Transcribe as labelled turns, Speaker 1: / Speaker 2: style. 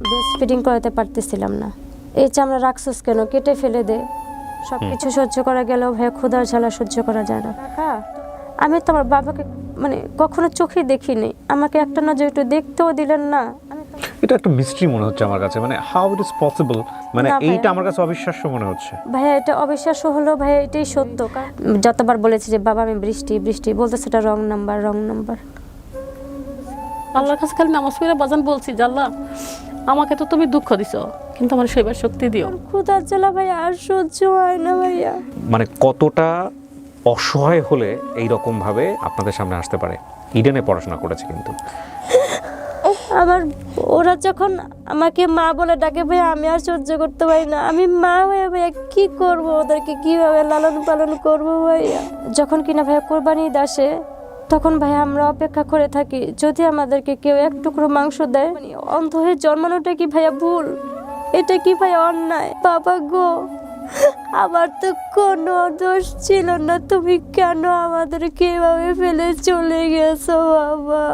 Speaker 1: Breast feeding করাতে পারতেছিলাম না। এই চামড়া রাখছস কেন, কেটে ফেলে দে। সব কিছু সহ্য করা গেলেও ভাইয়া ক্ষুধার জ্বালা সহ্য করা যায় না। আমি তো আমার বাবাকে মানে কখনো চোখে দেখিনি, আমাকে একটা নজর একটু দেখতেও দিলেন না।
Speaker 2: এটা একটা মিস্ট্রি মনে হচ্ছে আমার কাছে, মানে হাউ ইট ইজ পসিবল, মানে
Speaker 1: না ভাইয়া।
Speaker 2: এইটা আমার কাছে অবিশ্বাস্য মনে হচ্ছে।
Speaker 1: ভাইয়া এটা অবিশ্বাস্য হলো ভাইয়া, এটাই সত্য। যতবার বলেছি যে বাবা আমি বৃষ্টি বৃষ্টি, বলতেছে এটা রং নাম্বার রং নাম্বার।
Speaker 3: আল্লাহর কাছে খালি নামাজ পড়ে বাজান বলছি যে আল্লাহ আমাকে তো তুমি দুঃখ দিছো, কিন্তু আমার সেবার শক্তি দিও।
Speaker 1: ক্ষুধার জ্বালা ভাইয়া আর সহ্য হয় না ভাইয়া।
Speaker 2: মানে কতটা অসহায় হলে এই রকম ভাবে আপনাদের সামনে আসতে পারে। ইডেনে পড়াশোনা করেছে কিন্তু
Speaker 1: আবার ওরা যখন আমাকে মা বলে ডাকে ভাইয়া, আমি আর সহ্য করতে পারি না। আমি মা হয়ে ভাইয়া কি করব, ওদেরকে কিভাবে লালন পালন করব ভাইয়া। যখন কিনা ভাইয়া কোরবানি ঈদ আসে, তখন ভাইয়া আমরা অপেক্ষা করে থাকি যদি আমাদেরকে কেউ এক টুকরো মাংস দেয়। মানে অন্ধ হয়ে জন্মানোটা কি ভাইয়া ভুল? এটা কি ভাইয়া অন্যায়? বাবা গো, আমার তো কোনো দোষ ছিল না, তুমি কেন আমাদেরকে এভাবে ফেলে চলে গেছো বাবা?